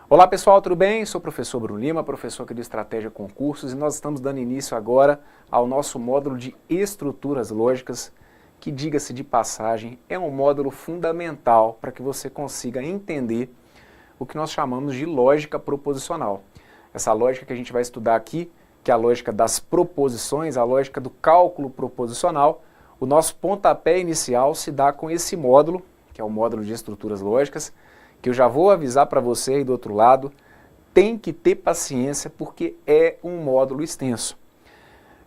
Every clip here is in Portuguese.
Olá pessoal, tudo bem? Sou o professor Bruno Lima, professor aqui do Estratégia Concursos, e nós estamos dando início agora ao nosso módulo de estruturas lógicas, que, diga-se de passagem, é um módulo fundamental para que você consiga entender o que nós chamamos de lógica proposicional. Essa lógica que a gente vai estudar aqui, que é a lógica das proposições, a lógica do cálculo proposicional, o nosso pontapé inicial se dá com esse módulo, que é o módulo de estruturas lógicas, que eu já vou avisar para você aí do outro lado, tem que ter paciência porque é um módulo extenso.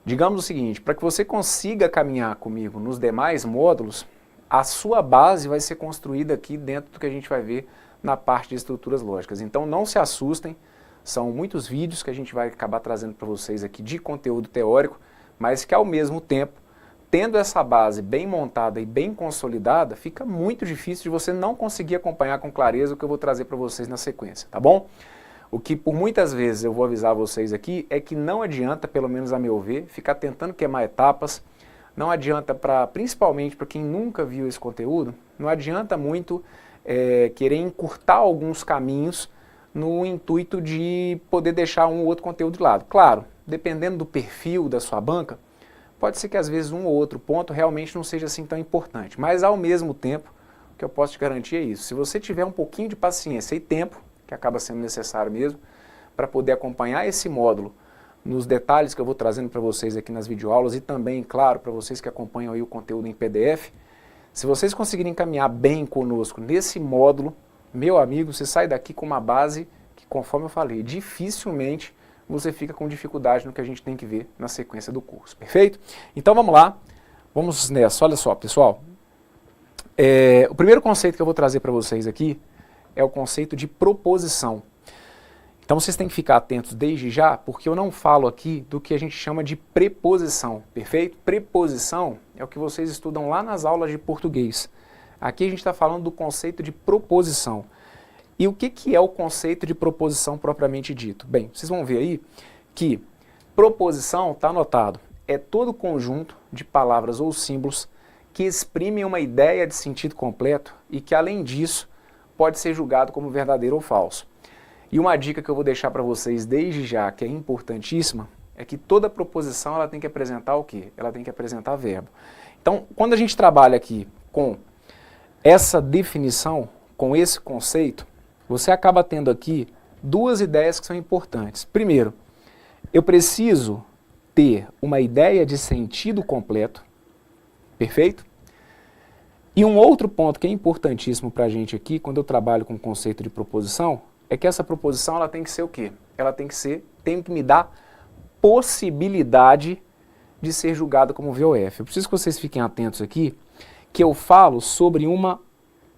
Digamos o seguinte, para que você consiga caminhar comigo nos demais módulos, a sua base vai ser construída aqui dentro do que a gente vai ver na parte de estruturas lógicas. Então não se assustem, são muitos vídeos que a gente vai acabar trazendo para vocês aqui de conteúdo teórico, mas que ao mesmo tempo, tendo essa base bem montada e bem consolidada, fica muito difícil de você não conseguir acompanhar com clareza o que eu vou trazer para vocês na sequência, tá bom? O que por muitas vezes eu vou avisar vocês aqui é que não adianta, pelo menos a meu ver, ficar tentando queimar etapas, não adianta, principalmente para quem nunca viu esse conteúdo, não adianta muito querer encurtar alguns caminhos no intuito de poder deixar um ou outro conteúdo de lado. Claro, dependendo do perfil da sua banca, pode ser que às vezes um ou outro ponto realmente não seja assim tão importante, mas ao mesmo tempo, o que eu posso te garantir é isso. Se você tiver um pouquinho de paciência e tempo, que acaba sendo necessário mesmo, para poder acompanhar esse módulo nos detalhes que eu vou trazendo para vocês aqui nas videoaulas e também, claro, para vocês que acompanham aí o conteúdo em PDF, se vocês conseguirem caminhar bem conosco nesse módulo, meu amigo, você sai daqui com uma base que, conforme eu falei, dificilmente você fica com dificuldade no que a gente tem que ver na sequência do curso, perfeito? Então vamos lá, vamos nessa. Olha só, pessoal, o primeiro conceito que eu vou trazer para vocês aqui é o conceito de proposição. Então vocês têm que ficar atentos desde já, porque eu não falo aqui do que a gente chama de preposição, perfeito? Preposição é o que vocês estudam lá nas aulas de português. Aqui a gente está falando do conceito de proposição. E o que é o conceito de proposição propriamente dito? Bem, vocês vão ver aí que proposição, está anotado, é todo conjunto de palavras ou símbolos que exprimem uma ideia de sentido completo e que, além disso, pode ser julgado como verdadeiro ou falso. E uma dica que eu vou deixar para vocês desde já, que é importantíssima, é que toda proposição ela tem que apresentar o quê? Ela tem que apresentar verbo. Então, quando a gente trabalha aqui com essa definição, com esse conceito, você acaba tendo aqui duas ideias que são importantes. Primeiro, eu preciso ter uma ideia de sentido completo, perfeito? E um outro ponto que é importantíssimo para a gente aqui, quando eu trabalho com o conceito de proposição, é que essa proposição ela tem que ser o quê? Ela tem que me dar possibilidade de ser julgada como VOF. Eu preciso que vocês fiquem atentos aqui, que eu falo sobre uma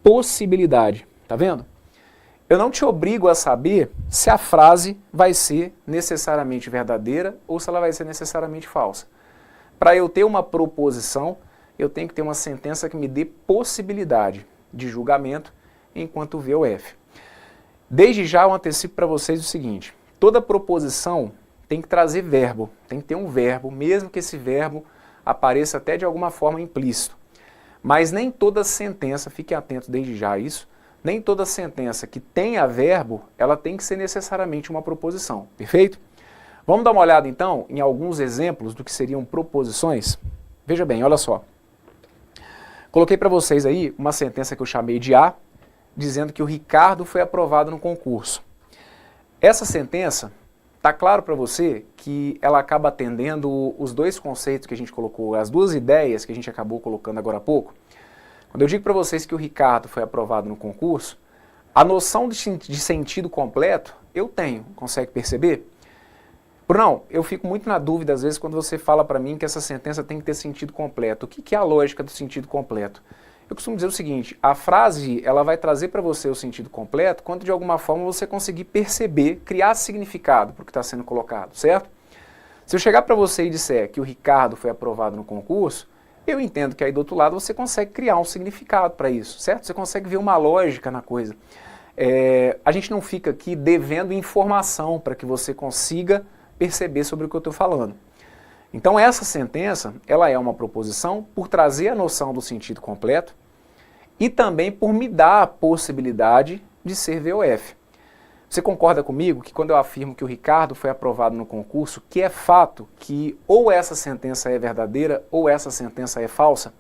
possibilidade, tá vendo? Eu não te obrigo a saber se a frase vai ser necessariamente verdadeira ou se ela vai ser necessariamente falsa. Para eu ter uma proposição, eu tenho que ter uma sentença que me dê possibilidade de julgamento enquanto VOF. Desde já eu antecipo para vocês o seguinte, toda proposição tem que trazer verbo, tem que ter um verbo, mesmo que esse verbo apareça até de alguma forma implícito. Mas nem toda sentença, fiquem atentos desde já a isso, nem toda sentença que tenha verbo, ela tem que ser necessariamente uma proposição, perfeito? Vamos dar uma olhada então em alguns exemplos do que seriam proposições? Veja bem, olha só. Coloquei para vocês aí uma sentença que eu chamei de A, dizendo que o Ricardo foi aprovado no concurso. Essa sentença, está claro para você que ela acaba atendendo os dois conceitos que a gente colocou, as duas ideias que a gente acabou colocando agora há pouco. Quando eu digo para vocês que o Ricardo foi aprovado no concurso, a noção de sentido completo eu tenho, consegue perceber? Brunão, eu fico muito na dúvida às vezes quando você fala para mim que essa sentença tem que ter sentido completo. O que é a lógica do sentido completo? Eu costumo dizer o seguinte, a frase ela vai trazer para você o sentido completo quando de alguma forma você conseguir perceber, criar significado para o que está sendo colocado, certo? Se eu chegar para você e disser que o Ricardo foi aprovado no concurso, eu entendo que aí do outro lado você consegue criar um significado para isso, certo? Você consegue ver uma lógica na coisa. A gente não fica aqui devendo informação para que você consiga perceber sobre o que eu estou falando. Então essa sentença, ela é uma proposição por trazer a noção do sentido completo e também por me dar a possibilidade de ser VOF. Você concorda comigo que quando eu afirmo que o Ricardo foi aprovado no concurso, que é fato que ou essa sentença é verdadeira ou essa sentença é falsa?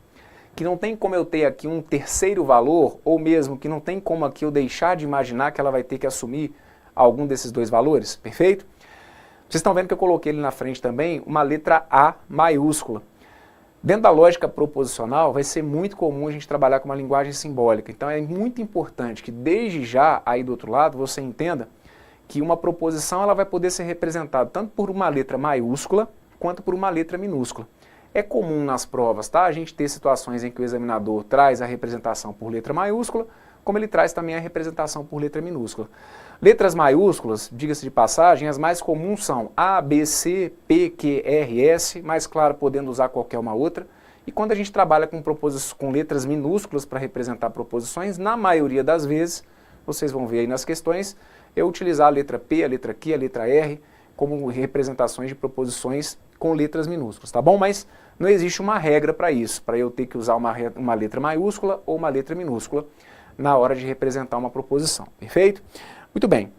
Que não tem como eu ter aqui um terceiro valor, ou mesmo que não tem como aqui eu deixar de imaginar que ela vai ter que assumir algum desses dois valores, perfeito? Vocês estão vendo que eu coloquei ali na frente também uma letra A maiúscula. Dentro da lógica proposicional, vai ser muito comum a gente trabalhar com uma linguagem simbólica. Então é muito importante que desde já, aí do outro lado, você entenda que uma proposição ela vai poder ser representada tanto por uma letra maiúscula quanto por uma letra minúscula. É comum nas provas, tá? A gente ter situações em que o examinador traz a representação por letra maiúscula, como ele traz também a representação por letra minúscula. Letras maiúsculas, diga-se de passagem, as mais comuns são A, B, C, P, Q, R, S, mais claro, podendo usar qualquer uma outra. E quando a gente trabalha com letras minúsculas para representar proposições, na maioria das vezes, vocês vão ver aí nas questões, eu utilizar a letra P, a letra Q, a letra R, como representações de proposições com letras minúsculas, tá bom? Mas não existe uma regra para isso, para eu ter que usar uma letra maiúscula ou uma letra minúscula na hora de representar uma proposição, perfeito? Muito bem.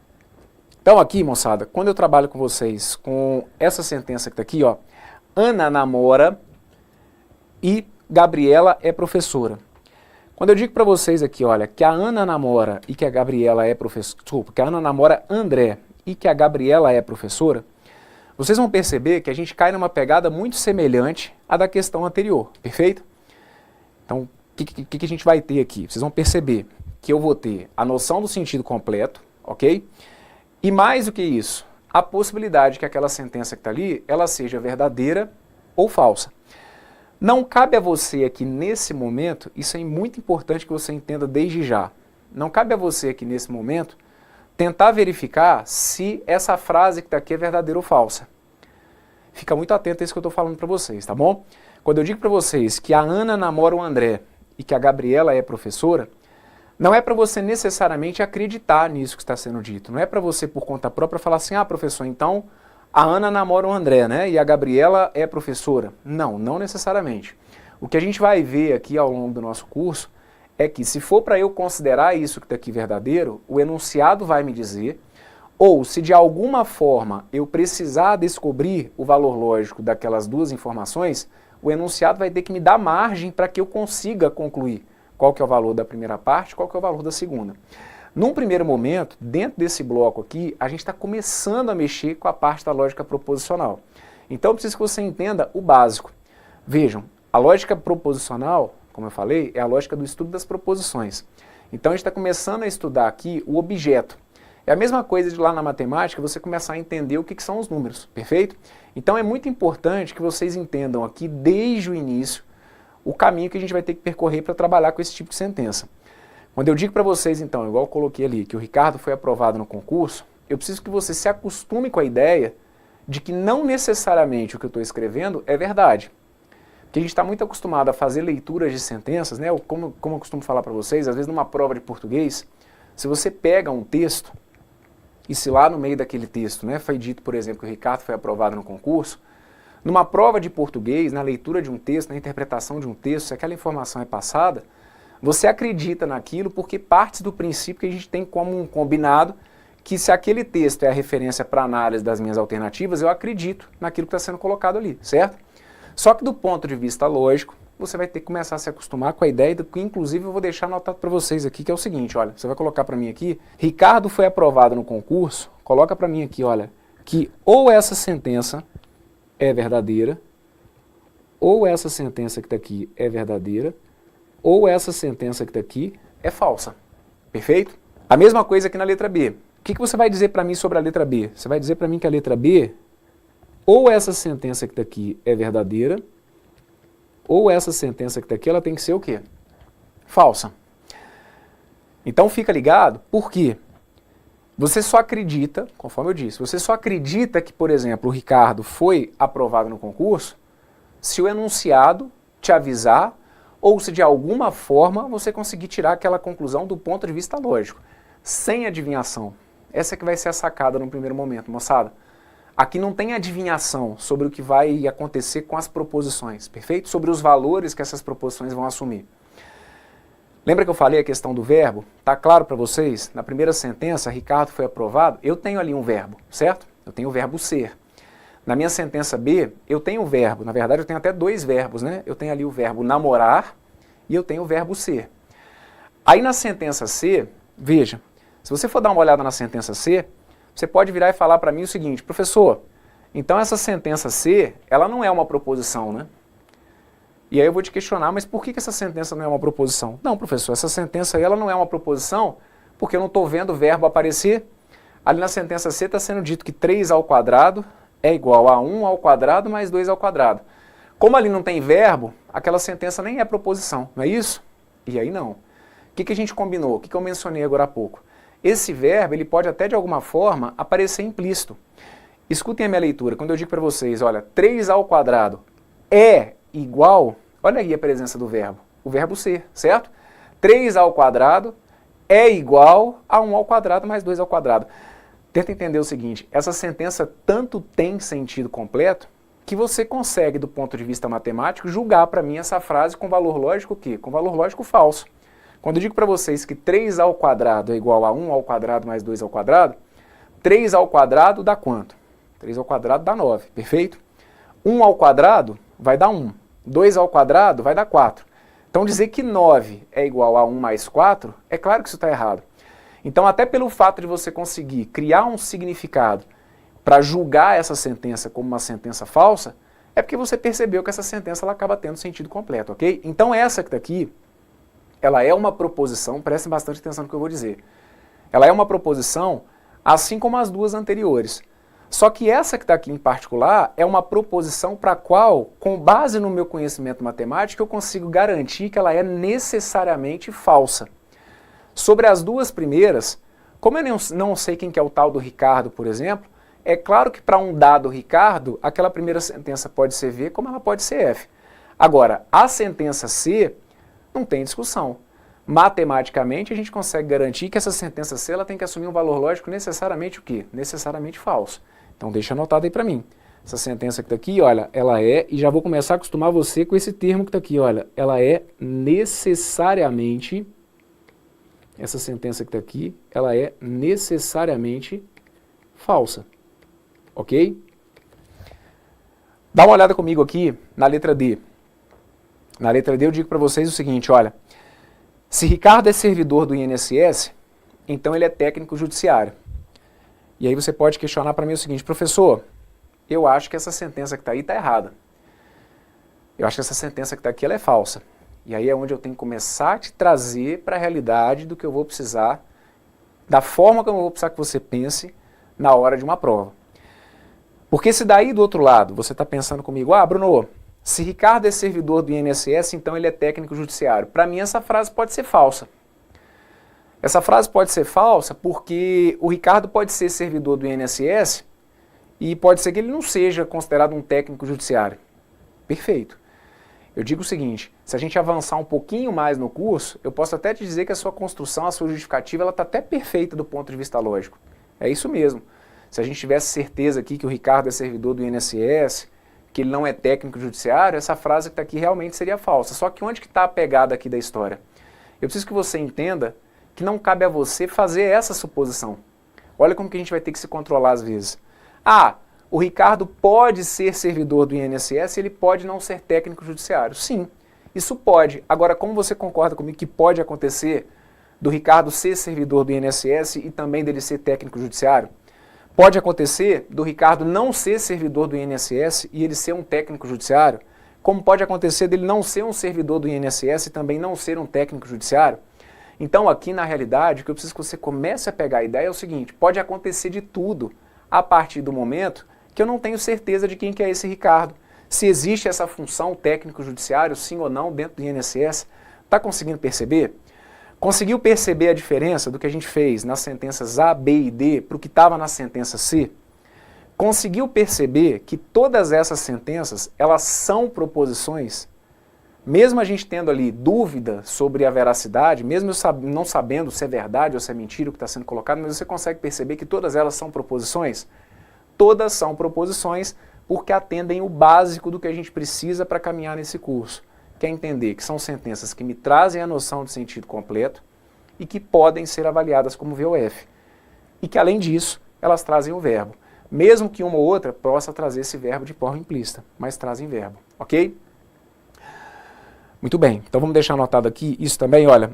Então aqui, moçada, quando eu trabalho com vocês com essa sentença que está aqui, ó, Ana namora e Gabriela é professora. Quando eu digo para vocês aqui, olha, que a Ana namora e que a Gabriela é professora, desculpa, que a Ana namora André e que a Gabriela é professora, vocês vão perceber que a gente cai numa pegada muito semelhante à da questão anterior, perfeito? Então, o que a gente vai ter aqui? Vocês vão perceber que eu vou ter a noção do sentido completo, ok? E mais do que isso, a possibilidade que aquela sentença que está ali, ela seja verdadeira ou falsa. Não cabe a você aqui nesse momento, isso é muito importante que você entenda desde já, não cabe a você aqui nesse momento tentar verificar se essa frase que está aqui é verdadeira ou falsa. Fica muito atento a isso que eu estou falando para vocês, tá bom? Quando eu digo para vocês que a Ana namora o André e que a Gabriela é professora, não é para você necessariamente acreditar nisso que está sendo dito. Não é para você, por conta própria, falar assim, ah, professor, então a Ana namora o André, né? E a Gabriela é professora. Não, não necessariamente. O que a gente vai ver aqui ao longo do nosso curso é que se for para eu considerar isso que está aqui verdadeiro, o enunciado vai me dizer, ou se de alguma forma eu precisar descobrir o valor lógico daquelas duas informações, o enunciado vai ter que me dar margem para que eu consiga concluir qual que é o valor da primeira parte, qual que é o valor da segunda. Num primeiro momento, dentro desse bloco aqui, a gente está começando a mexer com a parte da lógica proposicional. Então eu preciso que você entenda o básico. Vejam, a lógica proposicional, como eu falei, é a lógica do estudo das proposições. Então a gente está começando a estudar aqui o objeto. É a mesma coisa de lá na matemática, você começar a entender o que são os números, perfeito? Então é muito importante que vocês entendam aqui, desde o início, o caminho que a gente vai ter que percorrer para trabalhar com esse tipo de sentença. Quando eu digo para vocês, então, igual eu coloquei ali, que o Ricardo foi aprovado no concurso, eu preciso que você se acostume com a ideia de que não necessariamente o que eu estou escrevendo é verdade. Porque a gente está muito acostumado a fazer leituras de sentenças, né? Como eu costumo falar para vocês, às vezes numa prova de português, se você pega um texto, e se lá no meio daquele texto, né, foi dito, por exemplo, que o Ricardo foi aprovado no concurso, numa prova de português, na leitura de um texto, na interpretação de um texto, se aquela informação é passada, você acredita naquilo porque parte do princípio que a gente tem como um combinado que se aquele texto é a referência para análise das minhas alternativas, eu acredito naquilo que está sendo colocado ali, certo? Só que do ponto de vista lógico, você vai ter que começar a se acostumar com a ideia, que inclusive eu vou deixar anotado para vocês aqui, que é o seguinte, olha, você vai colocar para mim aqui, Ricardo foi aprovado no concurso, coloca para mim aqui, olha, que ou essa sentença é verdadeira, ou essa sentença que está aqui é verdadeira, ou essa sentença que está aqui é falsa. Perfeito? A mesma coisa aqui na letra B. O que você vai dizer para mim sobre a letra B? Você vai dizer para mim que a letra B, ou essa sentença que está aqui é verdadeira, ou essa sentença que está aqui, ela tem que ser o quê? Falsa. Então fica ligado, por quê? Você só acredita, conforme eu disse, você só acredita que, por exemplo, o Ricardo foi aprovado no concurso se o enunciado te avisar ou se de alguma forma você conseguir tirar aquela conclusão do ponto de vista lógico, sem adivinhação. Essa que vai ser a sacada no primeiro momento, moçada. Aqui não tem adivinhação sobre o que vai acontecer com as proposições, perfeito? Sobre os valores que essas proposições vão assumir. Lembra que eu falei a questão do verbo? Tá claro para vocês? Na primeira sentença, Ricardo foi aprovado, eu tenho ali um verbo, certo? Eu tenho o verbo ser. Na minha sentença B, eu tenho um verbo, na verdade eu tenho até dois verbos, né? Eu tenho ali o verbo namorar e eu tenho o verbo ser. Aí na sentença C, veja, se você for dar uma olhada na sentença C, você pode virar e falar para mim o seguinte: professor, então essa sentença C, ela não é uma proposição, né? E aí eu vou te questionar, mas por que essa sentença não é uma proposição? Não, professor, essa sentença aí, ela não é uma proposição porque eu não estou vendo o verbo aparecer. Ali na sentença C está sendo dito que 3 ao quadrado é igual a 1 ao quadrado mais 2 ao quadrado. Como ali não tem verbo, aquela sentença nem é proposição, não é isso? E aí não. O que a gente combinou? O que eu mencionei agora há pouco? Esse verbo, ele pode até de alguma forma aparecer implícito. Escutem a minha leitura, quando eu digo para vocês, olha, 3 ao quadrado é igual, olha aí a presença do verbo, o verbo ser, certo? 3 ao quadrado é igual a 1 ao quadrado mais 2 ao quadrado. Tenta entender o seguinte, essa sentença tanto tem sentido completo que você consegue, do ponto de vista matemático, julgar para mim essa frase com valor lógico o quê? Com valor lógico falso. Quando eu digo para vocês que 3 ao quadrado é igual a 1 ao quadrado mais 2 ao quadrado, 3 ao quadrado dá quanto? 3 ao quadrado dá 9, perfeito? 1 ao quadrado vai dar 1. 2 ao quadrado vai dar 4. Então dizer que 9 é igual a 1 mais 4, é claro que isso está errado. Então até pelo fato de você conseguir criar um significado para julgar essa sentença como uma sentença falsa, é porque você percebeu que essa sentença ela acaba tendo sentido completo, ok? Então essa que está aqui, ela é uma proposição, prestem bastante atenção no que eu vou dizer. Ela é uma proposição assim como as duas anteriores. Só que essa que está aqui em particular é uma proposição para a qual, com base no meu conhecimento matemático, eu consigo garantir que ela é necessariamente falsa. Sobre as duas primeiras, como eu não sei quem que é o tal do Ricardo, por exemplo, é claro que para um dado Ricardo, aquela primeira sentença pode ser V como ela pode ser F. Agora, a sentença C não tem discussão. Matematicamente, a gente consegue garantir que essa sentença C ela tem que assumir um valor lógico necessariamente o quê? Necessariamente falso. Então deixa anotado aí para mim. Essa sentença que está aqui, olha, ela é, e já vou começar a acostumar você com esse termo que está aqui, olha, ela é necessariamente, essa sentença que está aqui, ela é necessariamente falsa. Ok? Dá uma olhada comigo aqui na letra D. Na letra D eu digo para vocês o seguinte, olha, se Ricardo é servidor do INSS, então ele é técnico judiciário. E aí você pode questionar para mim o seguinte, professor, eu acho que essa sentença que está aí está errada. Eu acho que essa sentença que está aqui ela é falsa. E aí é onde eu tenho que começar a te trazer para a realidade do que eu vou precisar, da forma como eu vou precisar que você pense na hora de uma prova. Porque se daí do outro lado você está pensando comigo, ah, Bruno, se Ricardo é servidor do INSS, então ele é técnico judiciário. Para mim essa frase pode ser falsa. Essa frase pode ser falsa porque o Ricardo pode ser servidor do INSS e pode ser que ele não seja considerado um técnico judiciário. Perfeito. Eu digo o seguinte, se a gente avançar um pouquinho mais no curso, eu posso até te dizer que a sua construção, a sua justificativa, ela está até perfeita do ponto de vista lógico. É isso mesmo. Se a gente tivesse certeza aqui que o Ricardo é servidor do INSS, que ele não é técnico judiciário, essa frase que está aqui realmente seria falsa. Só que onde que está a pegada aqui da história? Eu preciso que você entenda que não cabe a você fazer essa suposição. Olha como que a gente vai ter que se controlar às vezes. Ah, o Ricardo pode ser servidor do INSS e ele pode não ser técnico judiciário. Sim, isso pode. Agora, como você concorda comigo que pode acontecer do Ricardo ser servidor do INSS e também dele ser técnico judiciário? Pode acontecer do Ricardo não ser servidor do INSS e ele ser um técnico judiciário? Como pode acontecer dele não ser um servidor do INSS e também não ser um técnico judiciário? Então aqui na realidade, o que eu preciso que você comece a pegar a ideia é o seguinte, pode acontecer de tudo a partir do momento que eu não tenho certeza de quem que é esse Ricardo. Se existe essa função técnico-judiciário, sim ou não, dentro do INSS. Está conseguindo perceber? Conseguiu perceber a diferença do que a gente fez nas sentenças A, B e D para o que estava na sentença C? Conseguiu perceber que todas essas sentenças, elas são proposições? Mesmo a gente tendo ali dúvida sobre a veracidade, mesmo não sabendo se é verdade ou se é mentira o que está sendo colocado, mas você consegue perceber que todas elas são proposições? Todas são proposições porque atendem o básico do que a gente precisa para caminhar nesse curso, quer entender que são sentenças que me trazem a noção de sentido completo e que podem ser avaliadas como VOF. E que, além disso, elas trazem o verbo. Mesmo que uma ou outra possa trazer esse verbo de forma implícita, mas trazem verbo, ok? Muito bem, então vamos deixar anotado aqui isso também, olha,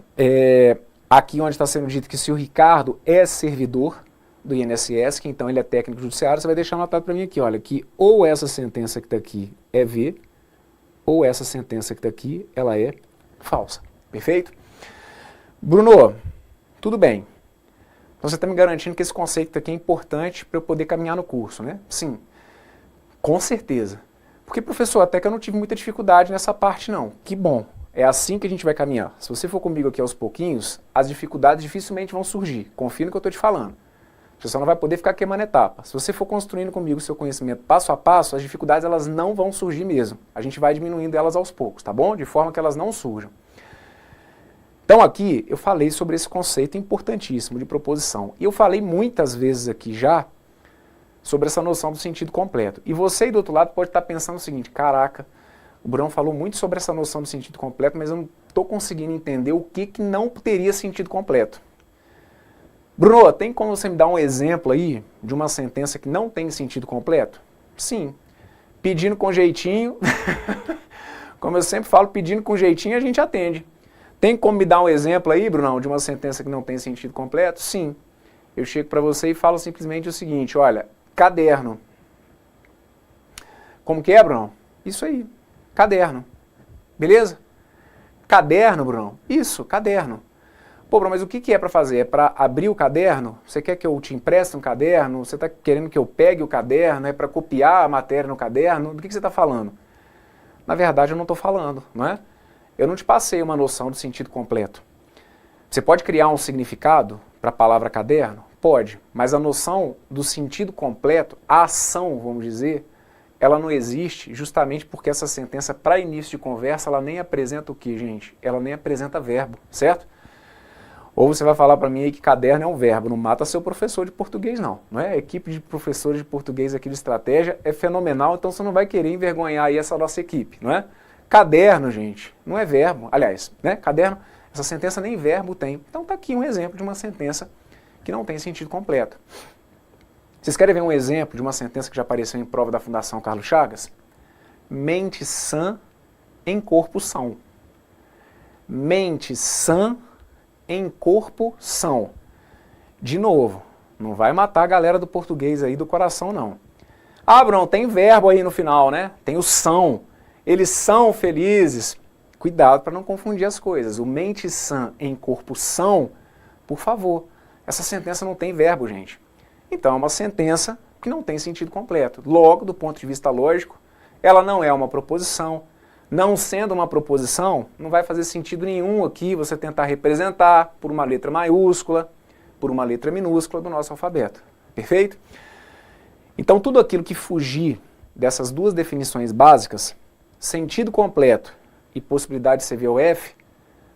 aqui onde está sendo dito que se o Ricardo é servidor do INSS, que então ele é técnico judiciário, você vai deixar anotado para mim aqui, olha, que ou essa sentença que está aqui é V, ou essa sentença que está aqui, ela é falsa, perfeito? Bruno, tudo bem. Então você está me garantindo que esse conceito aqui é importante para eu poder caminhar no curso, né? Sim, com certeza. Porque, professor, até que eu não tive muita dificuldade nessa parte, não. Que bom, é assim que a gente vai caminhar. Se você for comigo aqui aos pouquinhos, as dificuldades dificilmente vão surgir. Confia no que eu estou te falando. Você só não vai poder ficar queimando etapa. Se você for construindo comigo o seu conhecimento passo a passo, as dificuldades elas não vão surgir mesmo. A gente vai diminuindo elas aos poucos, tá bom? De forma que elas não surjam. Então aqui eu falei sobre esse conceito importantíssimo de proposição. E eu falei muitas vezes aqui já sobre essa noção do sentido completo. E você aí do outro lado pode estar pensando o seguinte, caraca, o Bruno falou muito sobre essa noção do sentido completo, mas eu não estou conseguindo entender o que não teria sentido completo. Bruno, tem como você me dar um exemplo aí de uma sentença que não tem sentido completo? Sim. Pedindo com jeitinho, como eu sempre falo, pedindo com jeitinho a gente atende. Tem como me dar um exemplo aí, Brunão, de uma sentença que não tem sentido completo? Sim. Eu chego para você e falo simplesmente o seguinte, olha, caderno. Como que é, Brunão? Isso aí, caderno. Beleza? Caderno, Brunão? Isso, caderno. Pô, Bruno, mas o que é para fazer? É para abrir o caderno? Você quer que eu te empreste um caderno? Você está querendo que eu pegue o caderno? É para copiar a matéria no caderno? Do que você está falando? Na verdade, eu não estou falando, não é? Eu não te passei uma noção de sentido completo. Você pode criar um significado para a palavra caderno? Pode, mas a noção do sentido completo, a ação, vamos dizer, ela não existe justamente porque essa sentença, para início de conversa, ela nem apresenta o que, gente? Ela nem apresenta verbo, certo? Ou você vai falar para mim aí que caderno é um verbo, não mata seu professor de português não é? A equipe de professores de português aqui de estratégia é fenomenal, então você não vai querer envergonhar aí essa nossa equipe, não é? Caderno, gente, não é verbo, aliás, né? Caderno, essa sentença nem verbo tem. Então tá aqui um exemplo de uma sentença que não tem sentido completo. Vocês querem ver um exemplo de uma sentença que já apareceu em prova da Fundação Carlos Chagas? Mente sã em corpo são. Mente sã em corpo são. De novo, não vai matar a galera do português aí do coração, não. Ah, Bruno, tem verbo aí no final, né? Tem o são. Eles são felizes. Cuidado para não confundir as coisas. O mente sã em corpo são, por favor. Essa sentença não tem verbo, gente. Então é uma sentença que não tem sentido completo. Logo, do ponto de vista lógico, ela não é uma proposição. Não sendo uma proposição, não vai fazer sentido nenhum aqui você tentar representar por uma letra maiúscula, por uma letra minúscula do nosso alfabeto. Perfeito? Então tudo aquilo que fugir dessas duas definições básicas, sentido completo e possibilidade de ser VOF,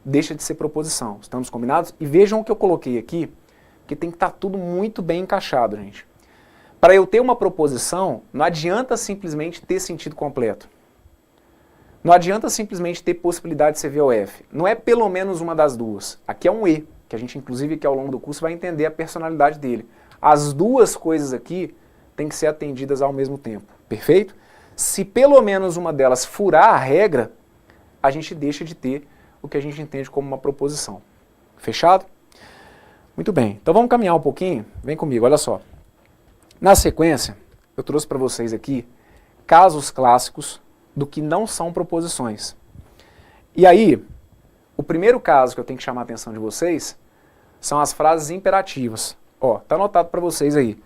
deixa de ser proposição. Estamos combinados? E vejam o que eu coloquei aqui, que tem que estar tudo muito bem encaixado, gente. Para eu ter uma proposição, não adianta simplesmente ter sentido completo. Não adianta simplesmente ter possibilidade de ser VOF. Não é pelo menos uma das duas. Aqui é um E, que a gente inclusive aqui ao longo do curso vai entender a personalidade dele. As duas coisas aqui têm que ser atendidas ao mesmo tempo. Perfeito? Se pelo menos uma delas furar a regra, a gente deixa de ter o que a gente entende como uma proposição. Fechado? Muito bem. Então vamos caminhar um pouquinho. Vem comigo, olha só. Na sequência, eu trouxe para vocês aqui casos clássicos do que não são proposições. E aí, o primeiro caso que eu tenho que chamar a atenção de vocês são as frases imperativas. Ó, tá anotado para vocês aí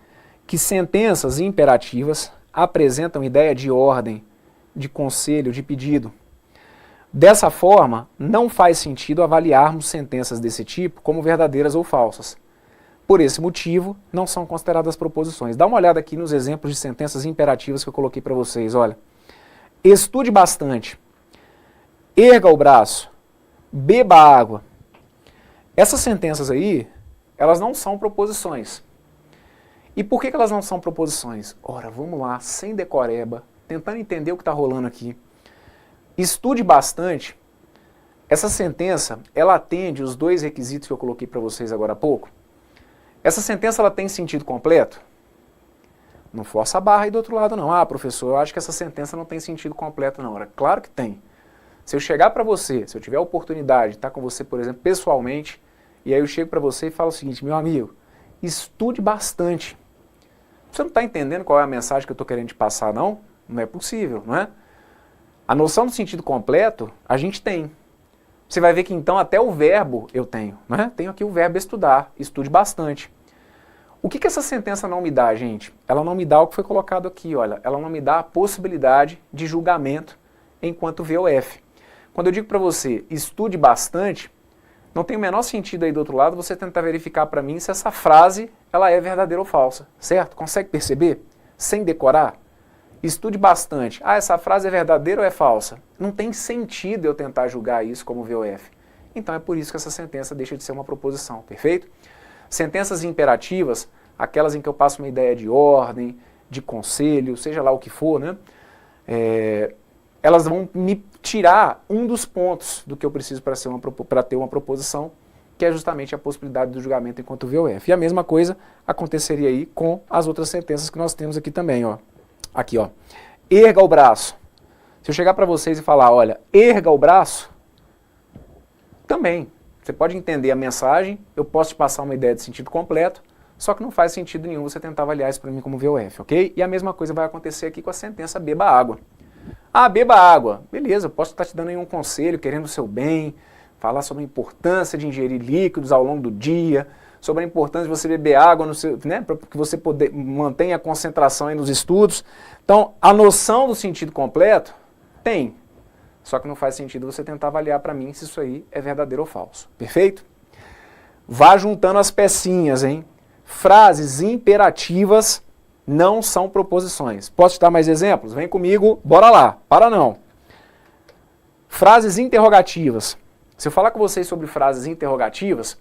que sentenças imperativas apresentam ideia de ordem, de conselho, de pedido. Dessa forma, não faz sentido avaliarmos sentenças desse tipo como verdadeiras ou falsas. Por esse motivo, não são consideradas proposições. Dá uma olhada aqui nos exemplos de sentenças imperativas que eu coloquei para vocês, olha. Estude bastante, erga o braço, beba água. Essas sentenças aí, elas não são proposições. E por que elas não são proposições? Ora, vamos lá, sem decoreba, tentando entender o que está rolando aqui. Estude bastante essa sentença, ela atende os dois requisitos que eu coloquei para vocês agora há pouco? Essa sentença, ela tem sentido completo? Não força a barra aí do outro lado não. Ah, professor, eu acho que essa sentença não tem sentido completo não. Claro que tem. Se eu chegar para você, se eu tiver a oportunidade de estar com você, por exemplo, pessoalmente, e aí eu chego para você e falo o seguinte, meu amigo, estude bastante. Você não está entendendo qual é a mensagem que eu estou querendo te passar, não? Não é possível, não é? A noção do sentido completo, a gente tem. Você vai ver que então até o verbo eu tenho, né? Tenho aqui o verbo estudar, estude bastante. O que essa sentença não me dá, gente? Ela não me dá o que foi colocado aqui, olha. Ela não me dá a possibilidade de julgamento enquanto VOF. Quando eu digo para você, estude bastante, não tem o menor sentido aí do outro lado você tentar verificar para mim se essa frase ela é verdadeira ou falsa, certo? Consegue perceber? Sem decorar? Estude bastante. Ah, essa frase é verdadeira ou é falsa? Não tem sentido eu tentar julgar isso como VOF. Então é por isso que essa sentença deixa de ser uma proposição, perfeito? Sentenças imperativas, aquelas em que eu passo uma ideia de ordem, de conselho, seja lá o que for, né? Elas vão me tirar um dos pontos do que eu preciso para ter uma proposição, que é justamente a possibilidade do julgamento enquanto VOF. E a mesma coisa aconteceria aí com as outras sentenças que nós temos aqui também, ó. Aqui, ó. Erga o braço. Se eu chegar para vocês e falar, olha, erga o braço, também. Você pode entender a mensagem, eu posso te passar uma ideia de sentido completo, só que não faz sentido nenhum você tentar avaliar isso para mim como VOF, ok? E a mesma coisa vai acontecer aqui com a sentença beba água. Ah, beba água. Beleza, eu posso estar te dando aí um conselho, querendo o seu bem, falar sobre a importância de ingerir líquidos ao longo do dia, sobre a importância de você beber água, né, para que você mantenha a concentração aí nos estudos. Então, a noção do sentido completo tem, só que não faz sentido você tentar avaliar para mim se isso aí é verdadeiro ou falso. Perfeito? Vá juntando as pecinhas, hein? Frases imperativas não são proposições. Posso te dar mais exemplos? Vem comigo, bora lá. Para não. Frases interrogativas. Se eu falar com vocês sobre frases interrogativas,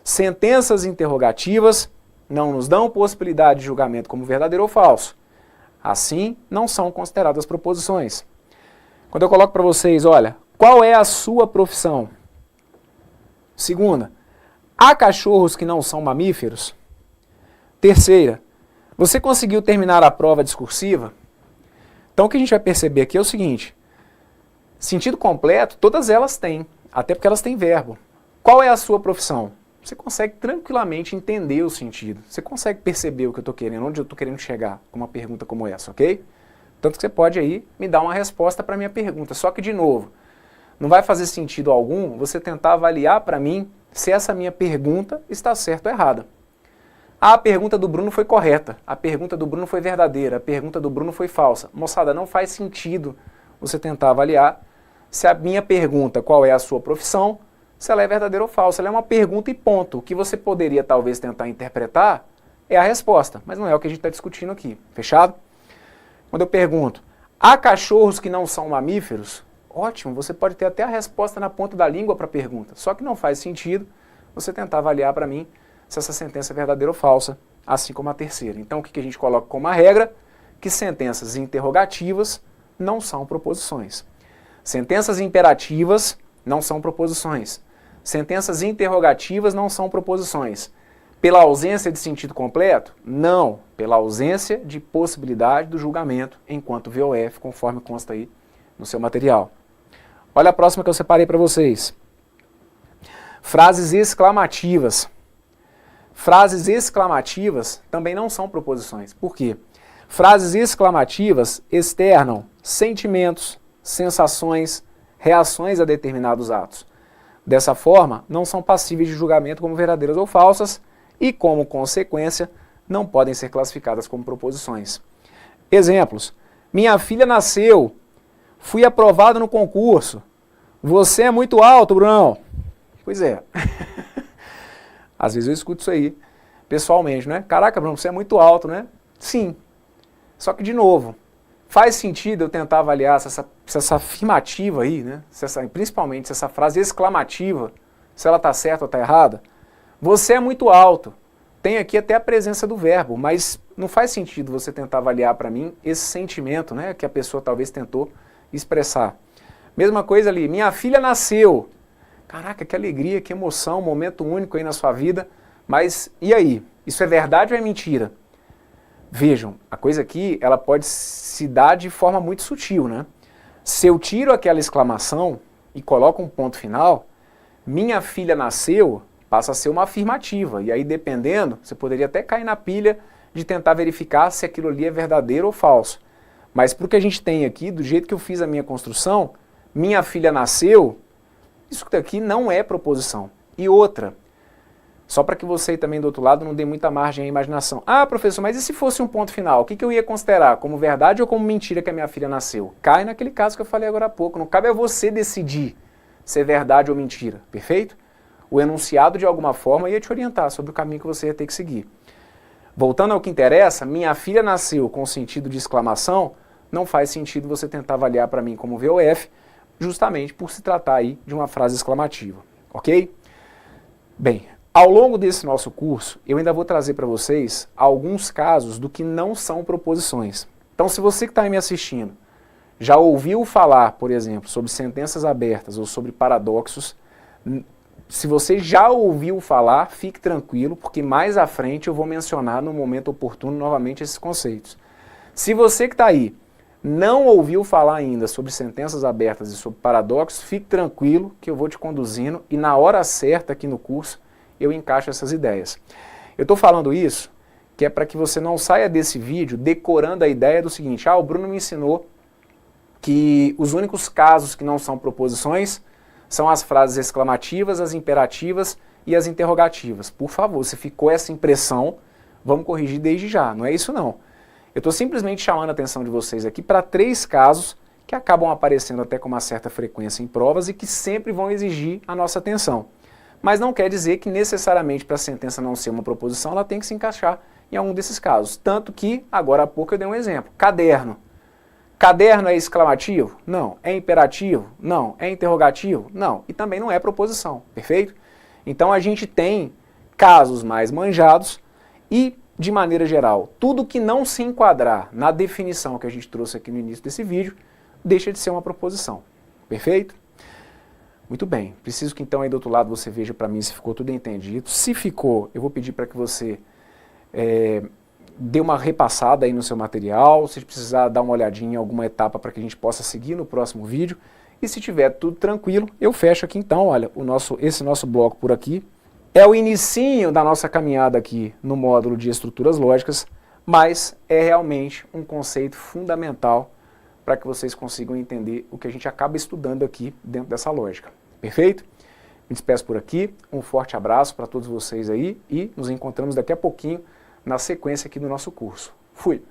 sentenças interrogativas não nos dão possibilidade de julgamento como verdadeiro ou falso. Assim, não são consideradas proposições. Quando eu coloco para vocês, olha, qual é a sua profissão? Segunda, há cachorros que não são mamíferos? Terceira, você conseguiu terminar a prova discursiva? Então o que a gente vai perceber aqui é o seguinte, sentido completo, todas elas têm, até porque elas têm verbo. Qual é a sua profissão? Você consegue tranquilamente entender o sentido. Você consegue perceber o que eu estou querendo, onde eu estou querendo chegar com uma pergunta como essa, ok? Tanto que você pode aí me dar uma resposta para a minha pergunta. Só que, de novo, não vai fazer sentido algum você tentar avaliar para mim se essa minha pergunta está certa ou errada. Ah, a pergunta do Bruno foi correta, a pergunta do Bruno foi verdadeira, a pergunta do Bruno foi falsa. Moçada, não faz sentido você tentar avaliar se a minha pergunta, qual é a sua profissão, se ela é verdadeira ou falsa. Ela é uma pergunta e ponto. O que você poderia talvez tentar interpretar é a resposta, mas não é o que a gente está discutindo aqui. Fechado? Quando eu pergunto, há cachorros que não são mamíferos? Ótimo, você pode ter até a resposta na ponta da língua para a pergunta, só que não faz sentido você tentar avaliar para mim se essa sentença é verdadeira ou falsa, assim como a terceira. Então o que a gente coloca como uma regra? Que sentenças interrogativas não são proposições. Sentenças imperativas não são proposições. Sentenças interrogativas não são proposições. Pela ausência de sentido completo? Não. Pela ausência de possibilidade do julgamento enquanto VOF, conforme consta aí no seu material. Olha a próxima que eu separei para vocês. Frases exclamativas. Frases exclamativas também não são proposições. Por quê? Frases exclamativas externam sentimentos, sensações, reações a determinados atos. Dessa forma, não são passíveis de julgamento como verdadeiras ou falsas e, como consequência, não podem ser classificadas como proposições. Exemplos. Minha filha nasceu. Fui aprovado no concurso. Você é muito alto, Brunão. Pois é. Às vezes eu escuto isso aí, pessoalmente, né? Caraca, Bruno, você é muito alto, né? Sim. Só que, de novo, faz sentido eu tentar avaliar se essa afirmativa aí, né? Principalmente se essa frase exclamativa, se ela está certa ou está errada. Você é muito alto. Tem aqui até a presença do verbo, mas não faz sentido você tentar avaliar para mim esse sentimento, né? Que a pessoa talvez tentou expressar. Mesma coisa ali, minha filha nasceu. Caraca, que alegria, que emoção, um momento único aí na sua vida. Mas e aí? Isso é verdade ou é mentira? Vejam, a coisa aqui, ela pode se dar de forma muito sutil, né? Se eu tiro aquela exclamação e coloco um ponto final, minha filha nasceu, passa a ser uma afirmativa. E aí, dependendo, você poderia até cair na pilha de tentar verificar se aquilo ali é verdadeiro ou falso. Mas para o que a gente tem aqui, do jeito que eu fiz a minha construção, minha filha nasceu, isso daqui não é proposição. E outra, só para que você também do outro lado não dê muita margem à imaginação. Ah, professor, mas e se fosse um ponto final? O que eu ia considerar? Como verdade ou como mentira que a minha filha nasceu? Cai naquele caso que eu falei agora há pouco. Não cabe a você decidir se é verdade ou mentira, perfeito? O enunciado, de alguma forma, ia te orientar sobre o caminho que você ia ter que seguir. Voltando ao que interessa, minha filha nasceu com sentido de exclamação, não faz sentido você tentar avaliar para mim como VOF, justamente por se tratar aí de uma frase exclamativa, ok? Bem, ao longo desse nosso curso, eu ainda vou trazer para vocês alguns casos do que não são proposições. Então, se você que está aí me assistindo já ouviu falar, por exemplo, sobre sentenças abertas ou sobre paradoxos, se você já ouviu falar, fique tranquilo, porque mais à frente eu vou mencionar no momento oportuno novamente esses conceitos. Se você que está aí não ouviu falar ainda sobre sentenças abertas e sobre paradoxos, fique tranquilo que eu vou te conduzindo e na hora certa aqui no curso eu encaixo essas ideias. Eu estou falando isso que é para que você não saia desse vídeo decorando a ideia do seguinte: o Bruno me ensinou que os únicos casos que não são proposições são as frases exclamativas, as imperativas e as interrogativas. Por favor, se ficou essa impressão, vamos corrigir desde já, não é isso não. Eu estou simplesmente chamando a atenção de vocês aqui para 3 casos que acabam aparecendo até com uma certa frequência em provas e que sempre vão exigir a nossa atenção. Mas não quer dizer que necessariamente para a sentença não ser uma proposição, ela tem que se encaixar em algum desses casos. Tanto que, agora há pouco eu dei um exemplo, caderno. Caderno é exclamativo? Não. É imperativo? Não. É interrogativo? Não. E também não é proposição, perfeito? Então a gente tem casos mais manjados e, de maneira geral, tudo que não se enquadrar na definição que a gente trouxe aqui no início desse vídeo, deixa de ser uma proposição, perfeito? Muito bem, preciso que então aí do outro lado você veja para mim se ficou tudo entendido. Se ficou, eu vou pedir para que você dê uma repassada aí no seu material, se precisar dar uma olhadinha em alguma etapa para que a gente possa seguir no próximo vídeo. E se tiver tudo tranquilo, eu fecho aqui então, olha, esse nosso bloco por aqui é o inicinho da nossa caminhada aqui no módulo de estruturas lógicas, mas é realmente um conceito fundamental para que vocês consigam entender o que a gente acaba estudando aqui dentro dessa lógica. Perfeito? Me despeço por aqui, um forte abraço para todos vocês aí e nos encontramos daqui a pouquinho na sequência aqui do nosso curso. Fui!